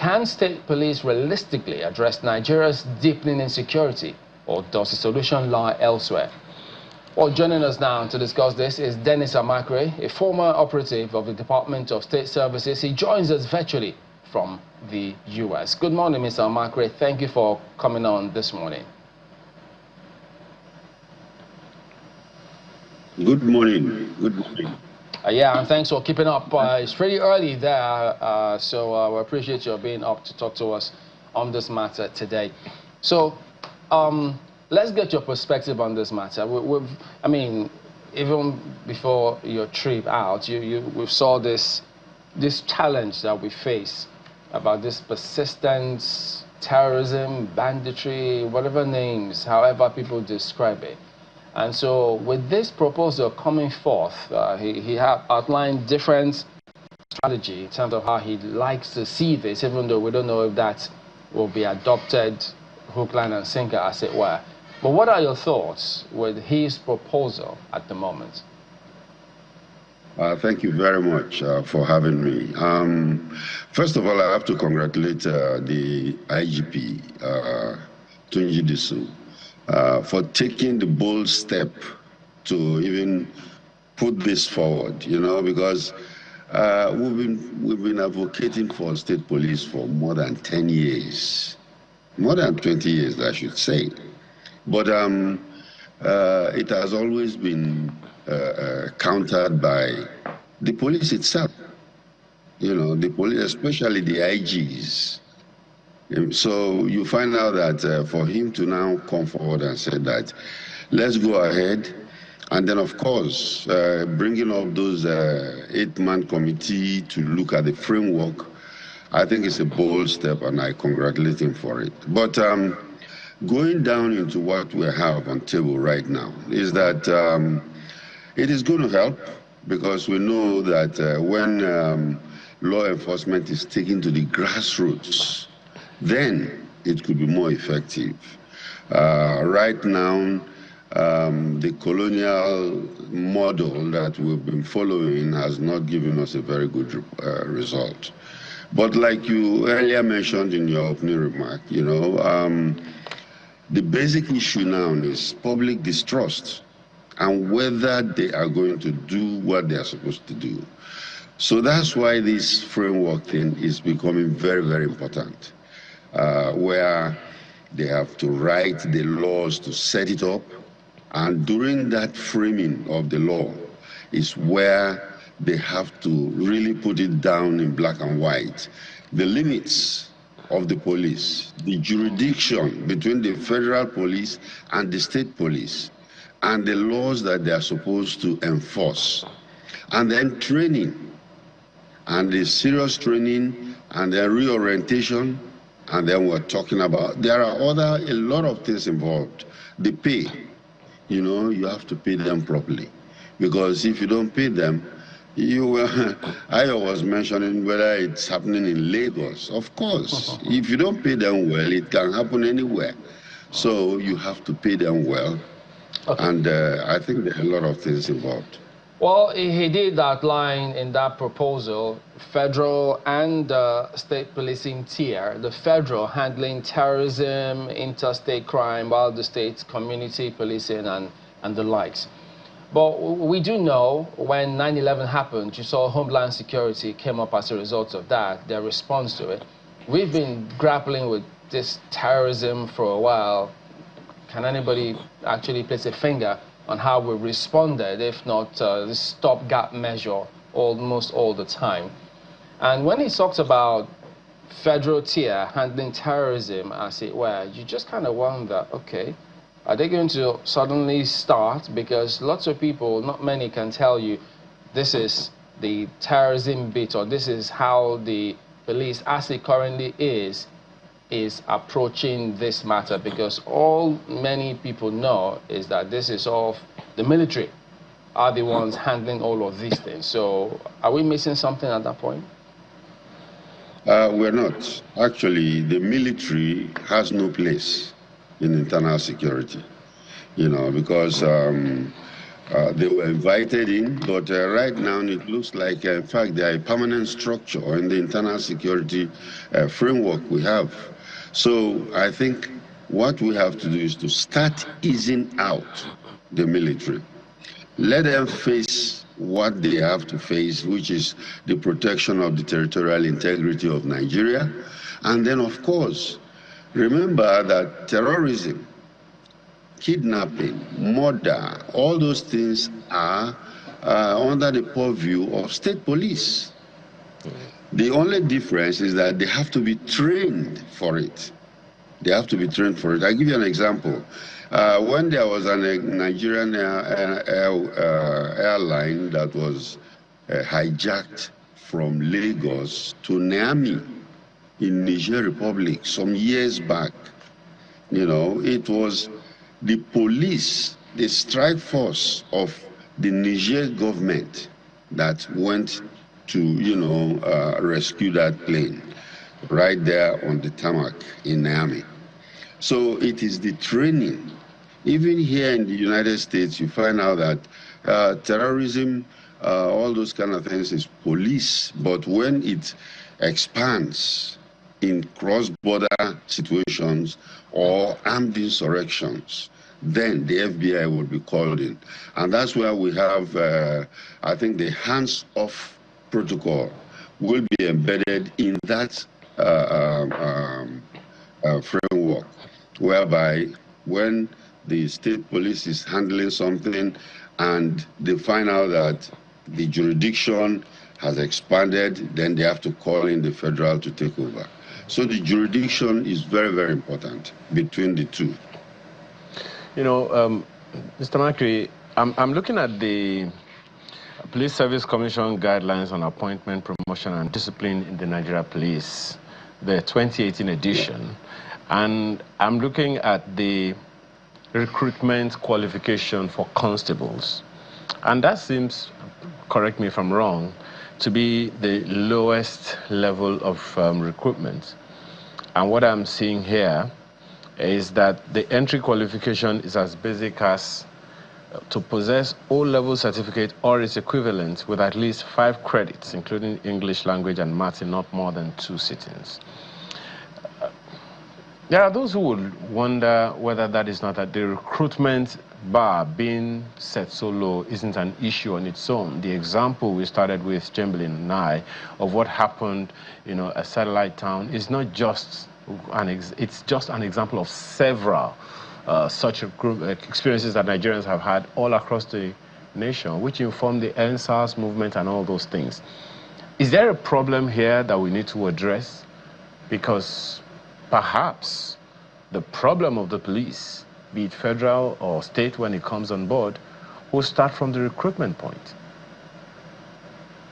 Can state police realistically address Nigeria's deepening insecurity, or does the solution lie elsewhere? Well, joining us now to discuss this is Dennis Amakre, a former operative of the Department of State Services. He joins us virtually from the U.S. Good morning, Mr. Amakre. Thank you for coming on this morning. Good morning. Good morning. Yeah, and thanks for keeping up. It's pretty early there, so we appreciate you being up to talk to us on this matter today. So, let's get your perspective on this matter. I mean, even before your trip out, we saw this challenge that we face about this persistent terrorism, banditry, whatever names, however people describe it. And so with this proposal coming forth, he outlined different strategy in terms of how he likes to see this, even though we don't know if that will be adopted hook, line, and sinker, as it were. But what are your thoughts with his proposal at the moment? Thank you very much for having me. First of all, I have to congratulate the IGP, Tunji Disu, for taking the bold step to even put this forward, you know, because we've been advocating for state police for more than 10 years, more than 20 years, I should say. But it has always been countered by the police itself, you know, the police, especially the IGs. So you find out that for him to now come forward and say that, let's go ahead, and then of course, bringing up those 8-man committee to look at the framework, I think it's a bold step, and I congratulate him for it. But going down into what we have on table right now is that it is going to help, because we know that when law enforcement is taken to the grassroots, then it could be more effective. Right now, the colonial model that we've been following has not given us a very good result. But like you earlier mentioned in your opening remark, you know, the basic issue now is public distrust and whether they are going to do what they are supposed to do. So that's why this framework thing is becoming very, very important. Where they have to write the laws to set it up, and during that framing of the law is where they have to really put it down in black and white. The limits of the police, the jurisdiction between the federal police and the state police, and the laws that they are supposed to enforce, and then training, and the serious training, and then reorientation. And then we're talking about, there are a lot of things involved. The pay, you know, you have to pay them properly. Because if you don't pay them, I was mentioning whether it's happening in Lagos. Of course, if you don't pay them well, it can happen anywhere. So you have to pay them well. Okay. And I think there are a lot of things involved. Well, he did outline in that proposal federal and state policing tier, the federal handling terrorism, interstate crime, while the state community policing and the likes. But we do know when 9/11 happened, you saw Homeland Security came up as a result of that, their response to it. We've been grappling with this terrorism for a while. Can anybody actually place a finger on how we responded, if not this stopgap measure almost all the time? And when he talks about federal tier handling terrorism, as it were, you just kind of wonder, okay, are they going to suddenly start? Because lots of people, not many, can tell you this is the terrorism bit, or this is how the police, as it currently is approaching this matter, because all many people know is that this is of the military are the ones handling all of these things. So are we missing something at that point? We're not. Actually, the military has no place in internal security, you know, because They were invited in, but right now it looks like, in fact, they are a permanent structure in the internal security framework we have. So I think what we have to do is to start easing out the military. Let them face what they have to face, which is the protection of the territorial integrity of Nigeria. And then, of course, remember that terrorism, kidnapping, murder, all those things are under the purview of state police. The only difference is that they have to be trained for it. They have to be trained for it. I'll give you an example. When there was a Nigerian airline that was hijacked from Lagos to Niamey in Niger Republic some years back, it was the police, the strike force of the Niger government that went to, rescue that plane right there on the tarmac in Niamey. So it is the training. Even here in the United States, you find out that terrorism, all those kind of things is police, but when it expands in cross-border situations or armed insurrections, then the FBI will be called in. And that's where we have, I think, the hands-off protocol will be embedded in that framework, whereby when the state police is handling something and they find out that the jurisdiction has expanded, then they have to call in the federal to take over. So the jurisdiction is very, very important between the two. Mr. Makri, I'm looking at the Police Service Commission guidelines on appointment, promotion, and discipline in the Nigeria Police, the 2018 edition, and I'm looking at the recruitment qualification for constables, and that seems, correct me if I'm wrong, to be the lowest level of recruitment. And what I'm seeing here is that the entry qualification is as basic as to possess O-level certificate or its equivalent with at least 5 credits, including English language and maths, in not more than 2 sittings. There are those who would wonder whether that is not that the recruitment bar being set so low isn't an issue on its own. The example we started with, Chamberlain and I, of what happened, a satellite town is not just it's just an example of several such experiences that Nigerians have had all across the nation, which inform the NSAS movement and all those things. Is there a problem here that we need to address? Because perhaps the problem of the police, be it federal or state when it comes on board, will start from the recruitment point.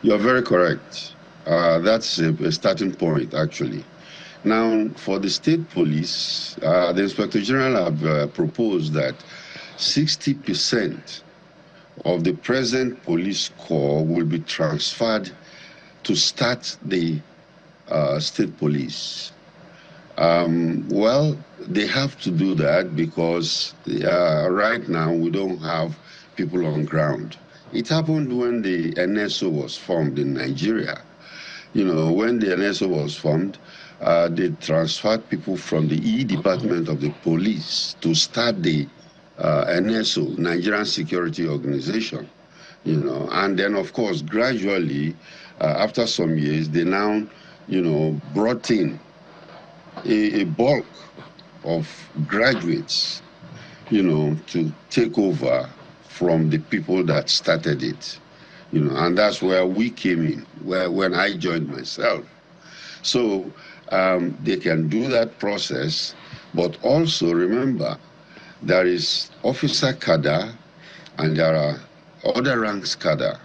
You're very correct. That's a starting point, actually. Now, for the state police, the Inspector General have proposed that 60% of the present police corps will be transferred to start the state police. Well, they have to do that because right now we don't have people on ground. It happened when the NSO was formed in Nigeria. When the NSO was formed, they transferred people from the E department of the police to start the NSO, Nigerian Security Organization. And then, of course, gradually, after some years, they now, brought in a bulk of graduates, to take over from the people that started it, and that's where we came in, when I joined myself. So they can do that process, but also remember, there is officer cadre and there are other ranks cadre.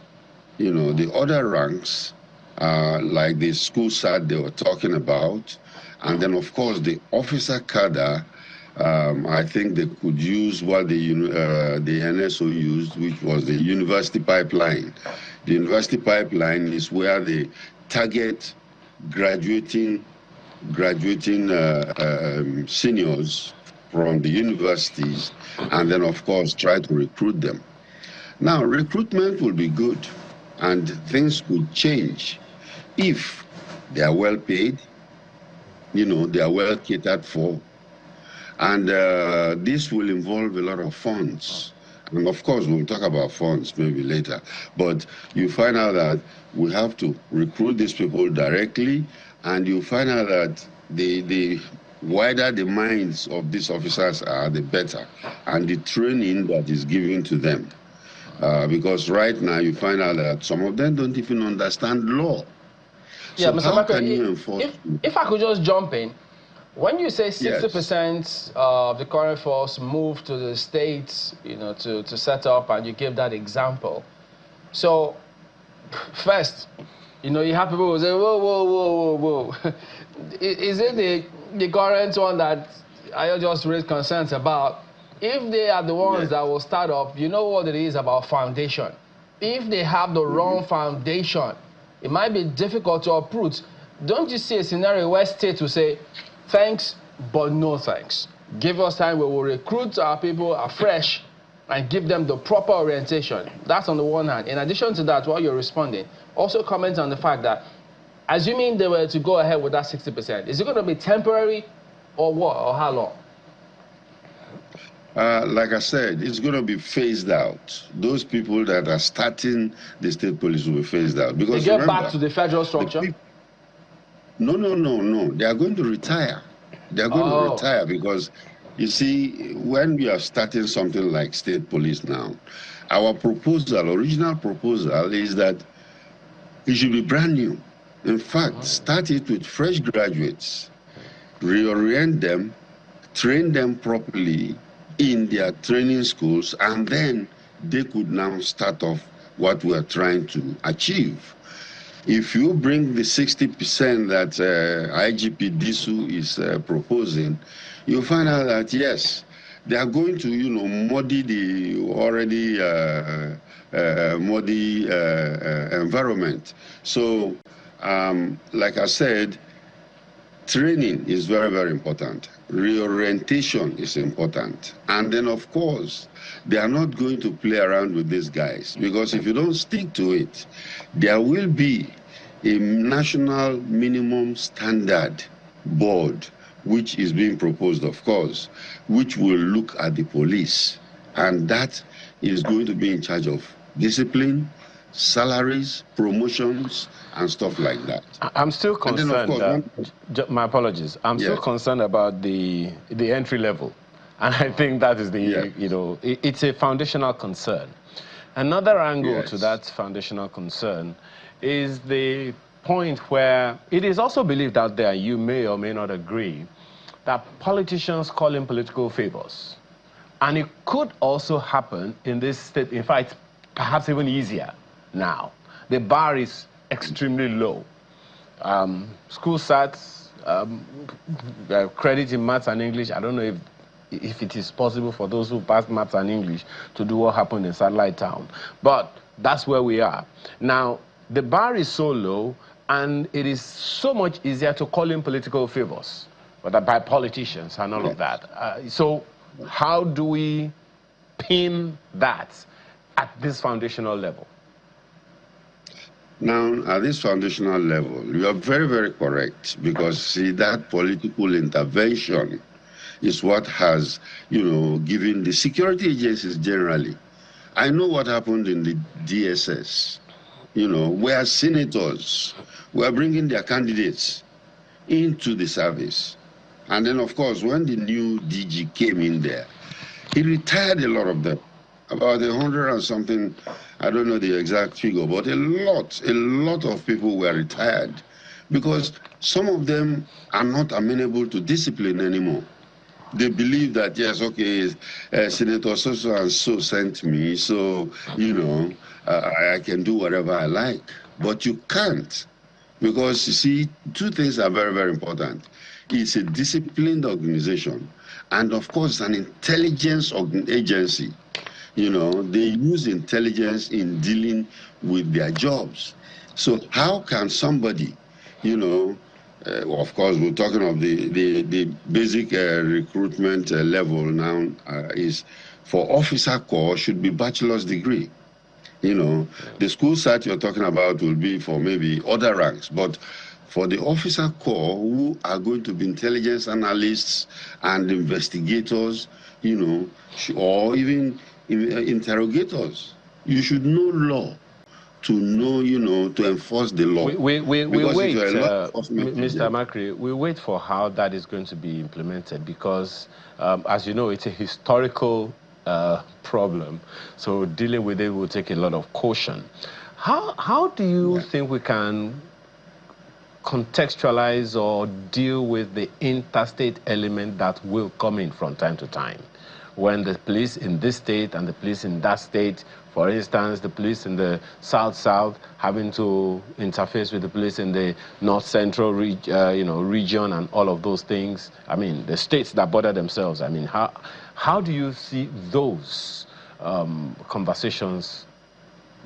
The other ranks, like the school side they were talking about, and then of course the officer cadre, I think they could use what the NSO used, which was the university pipeline. The university pipeline is where they target graduating seniors from the universities, and then of course try to recruit them. Now, recruitment will be good, and things could change if they are well paid, they are well catered for, and this will involve a lot of funds. And of course, we'll talk about funds maybe later. But you find out that we have to recruit these people directly, and you find out that the wider the minds of these officers are, the better, and the training that is given to them. Because right now you find out that some of them don't even understand law. Yeah, So Mr. how Bakre, can you enforce? if I could just jump in, when you say 60% Yes. of the current force moved to the states, to set up, and you give that example. So, first, you have people who say, whoa, whoa, whoa, whoa, whoa. Is it the current one that I just raised concerns about? If they are the ones that will start up, you know what it is about foundation. If they have the wrong foundation, it might be difficult to uproot. Don't you see a scenario where states will say, thanks, but no thanks. Give us time, we will recruit our people afresh and give them the proper orientation. That's on the one hand. In addition to that, while you're responding, also comment on the fact that, assuming they were to go ahead with that 60%, is it going to be temporary or what, or how long? Like I said, it's going to be phased out. Those people that are starting the state police will be phased out. Because they get remember, back to the federal structure? No. They are going to retire. They are going to retire because, you see, when we are starting something like state police now, our original proposal is that it should be brand new. In fact, start it with fresh graduates, reorient them, train them properly in their training schools, and then they could now start off what we are trying to achieve. If you bring the 60% that IGP Disu is proposing, you'll find out that, yes, they are going to, muddy the already muddy environment. So, like I said, training is very, very important. Reorientation is important. And then, of course, they are not going to play around with these guys, because if you don't stick to it, there will be a national minimum standard board, which is being proposed, of course, which will look at the police. And that is going to be in charge of discipline, salaries, promotions, and stuff like that. I'm still concerned. My apologies. I'm still concerned about the entry level, and I think that is it's a foundational concern. Another angle to that foundational concern is the point where it is also believed out there, you may or may not agree, that politicians call in political favors, and it could also happen in this state. In fact, perhaps even easier now. The bar is extremely low. School SATs, credit in maths and English. I don't know if it is possible for those who pass maths and English to do what happened in Satellite Town. But that's where we are. Now, the bar is so low, and it is so much easier to call in political favors, whether by politicians and all of that. So how do we pin that at this foundational level? Now, at this foundational level, you are very, very correct, because, see, that political intervention is what has, given the security agencies generally. I know what happened in the DSS, where senators were bringing their candidates into the service. And then, of course, when the new DG came in there, he retired a lot of them, about 100 and something. I don't know the exact figure, but a lot of people were retired, because some of them are not amenable to discipline anymore. They believe that, yes, okay, Senator so and so sent me, so, I can do whatever I like. But you can't, because, you see, two things are very, very important. It's a disciplined organization, and, of course, an intelligence agency. They use intelligence in dealing with their jobs. So how can somebody, of course, we're talking of the basic recruitment level now, is for officer corps should be bachelor's degree. You know, the school site you're talking about will be for maybe other ranks, but for the officer corps who are going to be intelligence analysts and investigators, you know, or even interrogators, you should know law to know, you know, to enforce the law. We because wait, if you're a law enforcement Mr. agent, Makri, we wait for how that is going to be implemented because, as you know, it's a historical problem. So dealing with it will take a lot of caution. How do you think we can contextualize or deal with the interstate element that will come in from time to time? When the police in this state and the police in that state, for instance, the police in the south having to interface with the police in the north-central region and all of those things. I mean, the states that border themselves. I mean, how do you see those conversations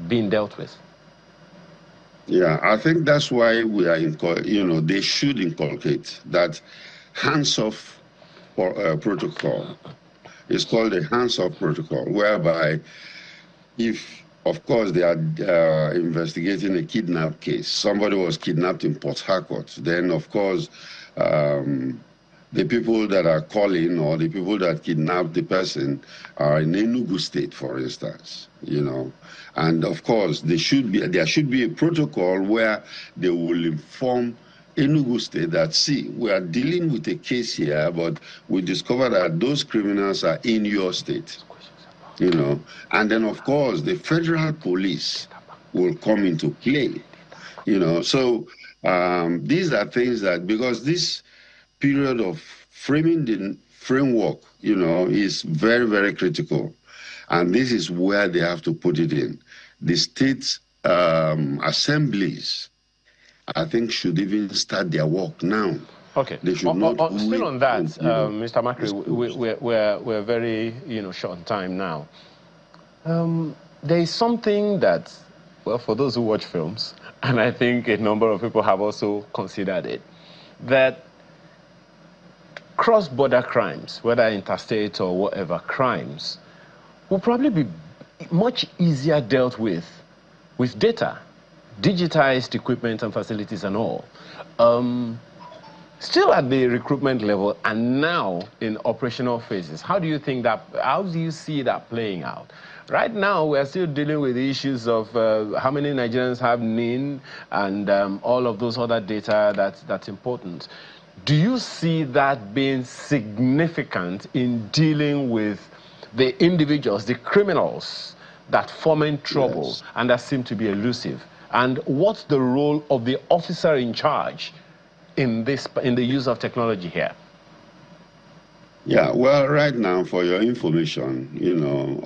being dealt with? Yeah, I think that's why we are, they should inculcate that hands-off protocol. It's called the hands-off protocol, whereby if, of course, they are investigating a kidnap case, somebody was kidnapped in Port Harcourt, then, of course, the people that are calling or the people that kidnapped the person are in Enugu State, for instance, you know. And, of course, there should be a protocol where they will inform Enugu State that, see, we are dealing with a case here, but we discover that those criminals are in your state, you know. And then, of course, the federal police will come into play, you know. So these are things that, because this period of framing the framework, you know, is very, very critical. And this is where they have to put it in. The state assemblies, I think, should even start their work now. Okay. They should not still on that, Mr. Makri, we're very, short on time now. There is something that, well, for those who watch films, and I think a number of people have also considered it, that cross-border crimes, whether interstate or whatever crimes, will probably be much easier dealt with data, digitized equipment and facilities and all. Still at the recruitment level and now in operational phases, how do you see that playing out? Right now, we're still dealing with the issues of how many Nigerians have NIN and all of those other data that's important. Do you see that being significant in dealing with the individuals, the criminals that foment trouble and that seem to be elusive? And what's the role of the officer in charge in the use of technology here? Yeah, well, right now, for your information,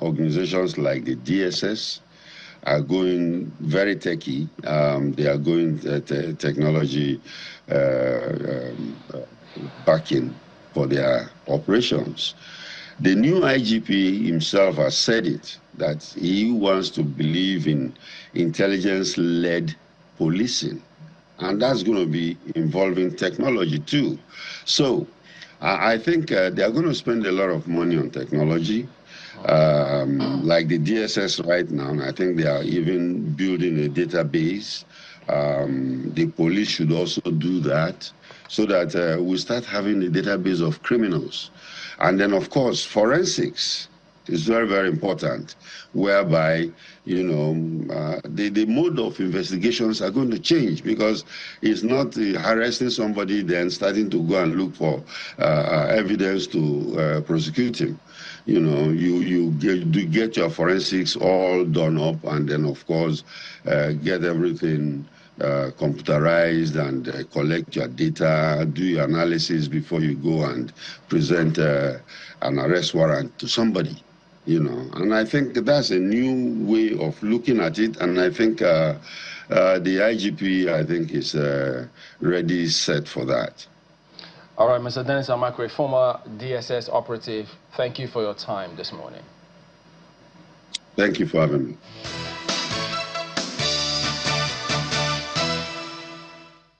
organizations like the DSS are going very techy. They are going technology backing for their operations. The new IGP himself has said it, that he wants to believe in intelligence-led policing. And that's going to be involving technology too. So I think they are going to spend a lot of money on technology. Like the DSS right now, I think they are even building a database. The police should also do that so that we start having a database of criminals. And then, of course, forensics is very, very important, whereby, the mode of investigations are going to change, because it's not harassing somebody then starting to go and look for evidence to prosecute him. You get your forensics all done up, and then, of course, get everything computerized and collect your data, do your analysis before you go and present an arrest warrant to somebody. And I think that's a new way of looking at it, and I think the IGP, I think, is ready, set for that. All right, Mr. Dennis Amakwe, former DSS operative, thank you for your time this morning. Thank you for having me.